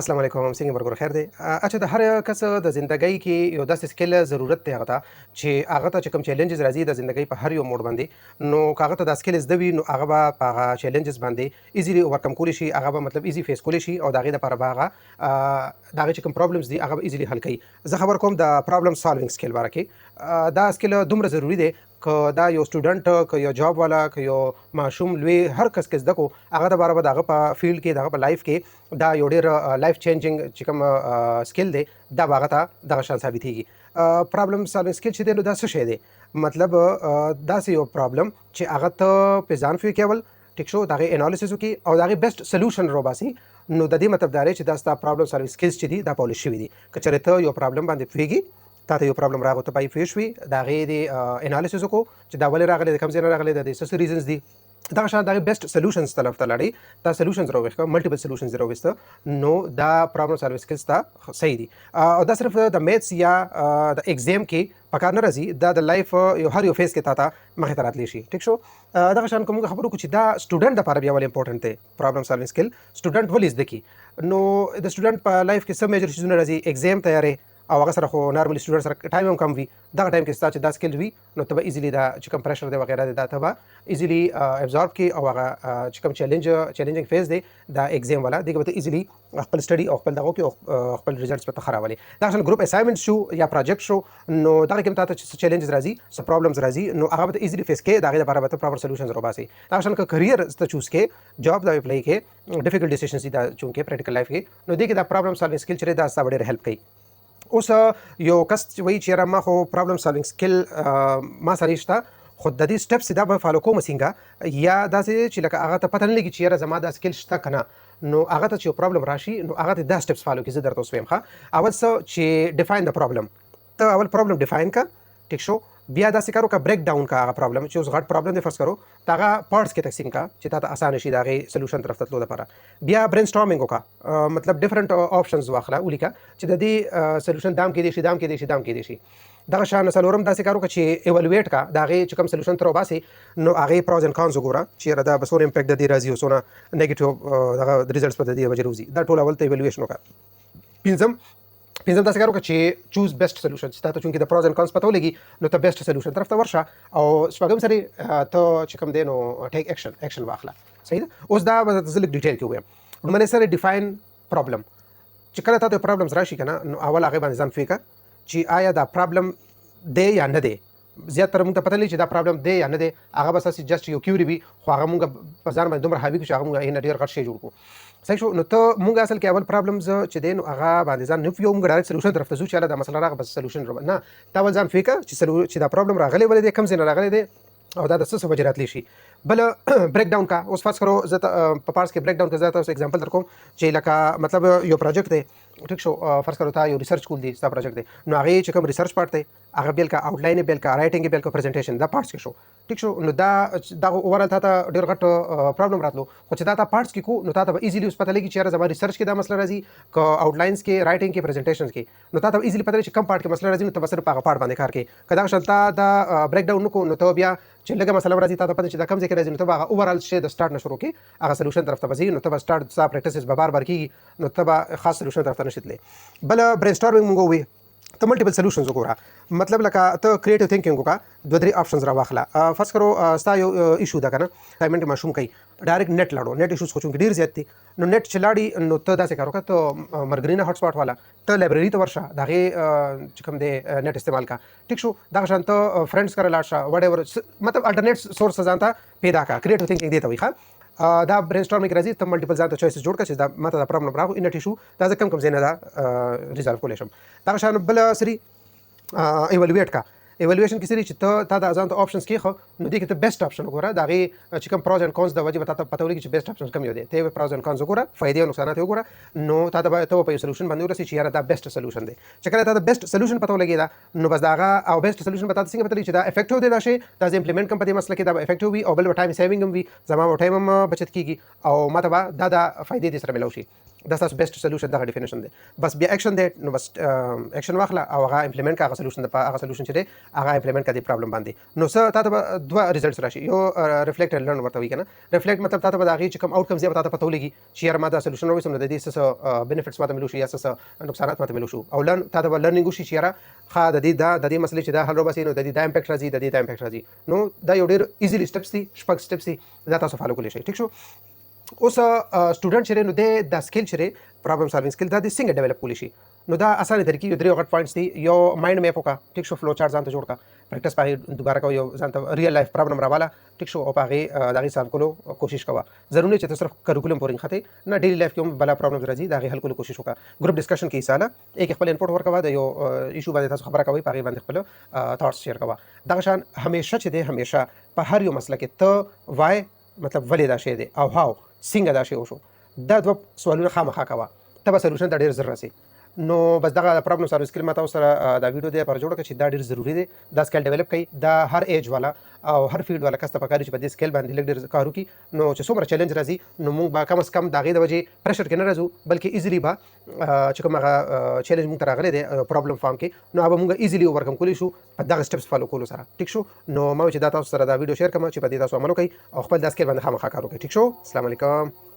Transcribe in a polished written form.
السلام علیکم څنګه ورګور خیر دی اچھا د هر کس د ژوندۍ کې یو داسې سکل ضرورت دی هغه ته چې هغه ته چې کوم چیلنجز راځي د ژوندۍ په هر یو موډ باندې نو هغه ته د سکل زده وي نو هغه به په هغه چیلنجز باندې ایزیلی اوورکم کولی شي هغه به مطلب ایزی فیس کولی شي او د هغې دپاره به هغه د هغې چې کوم پرابلمز دي هغه به ایزیلی حل کوي. زه خبر کوم د پرابلم سالوینګ سکل باره کې دا سکل دومره ضروري دی که دا یو سټوډنټ که یو جاب والا که یو ماشوم لوی هر کس کې زده کو هغه دپاره به د هغه په فیلډ کې د هغه په لایف کې دا یو ډېر لایف چینجینګ چې کوم سکل دی دا به هغه ته دغه شان ثابتېږي. پرابلم سالوینګ سکل چې دی نو دا څه شی دی مطلب داسې یو پرابلم چې هغه ته په ځان فکر کول ټیک شو د هغې انالیسس وکړي او د هغې بیسټ سلوشن راوباسي نو د دې مطلب دا دی چې دا ستا پرابلم سالوینګ سکلز چې دي دا پولیش شوي دي. که چېرې ته یو پرابلم باندې پوهېږي تا ته یو پرابلم راغو ته پای پوه شوي د هغې د انالیسس وکړو چې دا ولې راغلی د کوم ځای نه راغلی د څه ریزنز دي دغه شان د هغې بیسټ سلوشنز طرف ته لاړې دا سلوشنز راوویښته ملټیپل سلوشنز یې راوویسته نو دا پرابلم سالوینګ سکلز ته صحیح دي. او دا صرف د میتس یا د ایگزام کې په کار نه راځي دا د لایف یو هر یو فیز کې تا ته مخې ته راتلی شي ټیک شو. دغه شان که موږ خبرو وکړو چې دا سټوډنټ دپاره بیا ولې امپورټنټ دی پرابلم سالوینګ سکل سټوډنټ ولې زده کړي نو د سټوډنټ په لایف کې څه میجر چیزونه راځي ایگزام تیارې او هغه سره خو نارملي سټوډنټ سره ټایم هم کم وي دغه ټایم کې ستا چې دا سکل وي نو ته به ایزیلی دا چې کوم پریشر دی وغیره دی دا ته به ایزیلی ابزارب کړي او هغه چې کوم چیلنجینګ فیز دی دا ایگزام والا دغه به ته ایزیلی خپل سټډي او خپل دغه کې او خپل ریزلټس به ته ښه راولې. دغه شان ګروپ اسایمنټ شو یا پروجیکټ شو نو دغه کې هم تا ته چې چیلنجز راځي څه پرابلمز راځي نو هغه به ته ایزیلی فیس کړې د هغې دپاره به ته پراپر سلوشنز راوباسې. دغه شان که کرییر ته چوز کړې جاب دا اپلای کړې ډیفیکلټ ډیسیشنز دي دا چونکې پریکټیکل لایف کې نو دې کې دا پرابلم سالوینګ سکل چې دی دا ستا به ډېر هیلپ کوي. اوس یو کس وایي چې یاره ما خو پرابلم سالوینګ سکل ما سره شته خو د دې سټپس دا به فالو کوم څنګه یا داسې چې لکه هغه ته پته نه لګي چې یاره زما دا سکل شته که نه نو هغه ته چې یو پرابلم راشي نو هغه ته دا سټپس فالو کړي. زه درته اوس وایم ښه اول څه چې ډیفاین د پرابلم ته اول پرابلم ډیفاین که ټیک شو بیا داسې کار وکړه بریک ډاون کا هغه پرابلم چې اوس غټ پرابلم دی فرض کړو د هغه پارټس کې تقسیم کا چې تا ته اسانه شي د هغې سلوشن طرف ته تلو دپاره. بیا برین سټارمنګ وکړه مطلب ډفرنټ آپشنز واخله ولیکه چې د دې سلوشن دام کېدی شي دام کېدی شي دام کېدی شي. دغه شان څلورم داسې کار وکړه چې ایوالویټ کا د هغې چې کوم سلوشن ته راوباسې نو هغې پراز اینډ کانز وګوره چې یاره دا به څومره امپیکټ د دې راځي او څومره نیګیټیو دغه ریزلټس به د دې وجې راوځي دا ټول اول ته ایوالویشن وکړه. پنځم داسې کار وکړه چې چوز بیسټ سلوشن چې تا ته چونکې د پراز اینډ کانز پته ولګي نو ته بیسټ سلوشن طرف ته ورشه او شپږم سرې ته چې کوم دی نو ټیک ایکشن واخله صحیح ده. اوس دا به زه لږ ډیټیل کې ووایم لومړنی سره ډیفاین پرابلم چې کله تا ته پرابلمز راشي که نه نو اول هغې باندې ځان فکر چې آیا دا پرابلم دی یا نه دی. زیاتره موږ ته پته لګي چې دا پرابلم دی یا نه دی هغه بس هسې جسټ یو کیوري وي خو هغه موږ په ځان باندې دومره حاوي کړو چې هغه موږ هغې نه ډېر غټ شی جوړ کړو صحیح شو. نو ته موږ اصل کې اول پرابلمز چې دی نو هغه باندې ځان نه پوهیو موږ ډایرکټ سلوشن طرف ته ځو چې هله دا مسله راغله بس سلوشن نه تا اول ځان فکر چې دا پرابلم راغلی ولې دی کوم ځای نه راغلی دی او دا د څه وجې راتلی شي. بل بریک ډاون کا اوس فرض کړو زه په پارټس کې بریک ډاون کا زه تاسو اگزامپل در کوم چې لکه مطلب یو پروجیکټ دی ټیک شو فرض کړو تا یو ریسرچ کول دی ستا پروجیکټ دی نو هغې چې کوم ریسرچ پارټ دی هغه بیل کا آوټلاین یې بیل کا رایټنګ یې بیل کا پریزنټیشن دا پارټس کې شو ټیک شو. نو دا اوورال تا ته ډېر غټ پرابلم راتلو خو چې دا تا پارټس کې کو نو تا ته به ایزیلی اوس پته لګي چې یاره زما ریسرچ کې دا مسله راځي که آوټلاینز کې رایټنګ کې پریزنټیشنز کې نو تا ته ایزیلی پته لګي چې کوم پارټ کې مسله راځي نو ته به صرف هغه پارټ باندې کار کوې. که دغه شان تا دا بریک ډاون نه کړو نو ته بیا چې لږه مسله راځي تا ته پته چې دا کوم ځای کې راځي نو ته به هغه اوورال شی د سټارټ نه شروع کړې هغه سلوشن طرف ته به ځي نو ته به سټارټ ستا پریکټسز به بار کېږي نو ته به خاص سلوشن طرف ته نشي تللی. بل برین سټارمنګ موږ ووایو ته ملټیپل سلوشنز وګوره مطلب لکه ته کریټیو تھنکینګ وکړه دوه درې آپشنز راواخله. فرض کړو ستا یو ایشو ده که نه اسایمنټ ماشوم کوي ډایرکټ نیټ لاړو نیټ ایشوز خو چونکې ډېر زیات دي نو نیټ چې لاړي نو ته داسې کار وکړه ته مرګرینه هاټ سپاټ والا ته لایبرري ته ورشه د هغې چې کوم دی نیټ استعمال کا ټیک شو. دغه شان ته فرینډس کره لاړ شه وټ ایور مطلب الټرنیټ سورس ځان ته پیدا کا کریټیو تھنکینګ دې ته وایي ښه. دا برین سټارمنګ راځي ته ملټیپل ځان ته چویسز جوړ کړه چې دا ماته دا پرابلم راغو ان ټیشو دا زه کوم ځای نه دا ریزالو کولی شم. دغه شان بل سری ایوالویټ کا ایوالویشن کې سری چې تا د ځان ته آپشنز کېښه نو دې کې ته بیسټ آپشن وګوره د هغې چې کوم پراز اینډ کانز د وجې به تا ته پته ولګي چې بیسټ آپشن کوم یو دی ته یې پراز اینډ کانز وګوره فایدې او نقصانات یې وګوره نو تا ته به په یو سلوشن باندې ورسې چې یاره دا بیسټ سلوشن دی. چې کله تا د بیسټ سلوشن پته ولګېده نو بس د هغه او بیسټ سلوشن به تا ته څنګه پته لګي چې دا افیکټیو دی دا شی دا زه امپلیمنټ کوم په دې مسله کې دا به افیکټیو وي او بل به ټایم سیوینګ هم وي زما به ټایم هم بچت کېږي او ما ته به دا فایدې دې سره میلاو شي. دا ستاسو بیسټ سولوشن دغه ډیفینیشن دی. بس بیا اکشن دی نو بس اکشن واخله او هغه امپلیمنٹ کا هغه سولوشن د هغه سولوشن چې دی هغه امپلیمنٹ کا دی پرابلم باندې. نو څه تاسو به دوه ریزلټس راشي. یو ریفلیکټ لرن ورته وی کنه. ریفلیکټ مطلب تاسو به دا غي چې کوم اوټکمز یې تاسو پته ولګي چې یاره ما دا سولوشن وروسم د دې څه بینیفټس ماته ملو شو یا څه نقصانات ماته ملو شو. او لرن تاسو به لرنینګ وشي چې یاره خا د دې مسلې چې دا حل وباسي نو د دې دا امپیکټ راځي د دې دا امپیکټ راځي. نو دا یو ډیر ایزیلی سټپس دي شپږ سټپس دي دا تاسو فالو کولی شئ. ٹھیک شو. اوس سټوډنټ چې نو د سکیل چې پرابلم سالوینګ سکیل دا د څنګه ډیولپ کولی شي. نو دا اسانه طریقې یو درې غټ پوینټس دي. یو مایند میپ وکړه. ټیک شو. فلو چارت ځان ته جوړ کړه. پریکټس پاره دوباره کوو. یو ځان ته ریل لایف پرابلم راواله. ټیک شو. او پاره دغه سالو کولو کوشش کوه. ضروري چې تاسو صرف کریکولم پورینګ خته نه ډیلی لایف کې هم بلا پرابلم راځي دا غي حل کولو کوشش وکړه. ګروپ ډسکشن کې حصہ له یک خپل انپوټ ورکوه د یو ایشو باندې تاسو خبره کوي پاره باندې خپل ثاټس شیر کوه. دا شان همیشه چې دی همیشه په هر یو مسله کې ته وای مطلب ولې دا شی دی او هاو څنګه دا شی وشو دا دوه سوالونه خامخا کوه ته به سولوشن ته ډېر زر راسي. نو بس دغه پرابلم سالوینګ سکیل ما تاسو سره دا ویډیو دی پر جوړ کړ چې دا ډېر ضروری دی. دا سکیل ډیولپ کړئ. دا هر ایج والا او هر فیلډ والا کس ته پکاري چې په دې سکیل باندې لږ ډېر کار وکړي. نو چې څومره چیلنج راځي نو موږ به کم از کم د هغې د وجې پریشر کې نه راځو بلکې ایزیلی به چې کوم هغه چیلنج موږ ته راغلی دی پرابلم فارم کې نو هغه موږ ایزیلی اوورکم کولی شو په دغه سټپس فالو کولو سره. ټیک شو. نو ما چې دا تاسو سره دا ویډیو شیر کړم چې په دې تاسو عمل وکړئ او خپل دا سکیل باندې خامخا کار وکړئ. ټیک شو. السلام علیکم.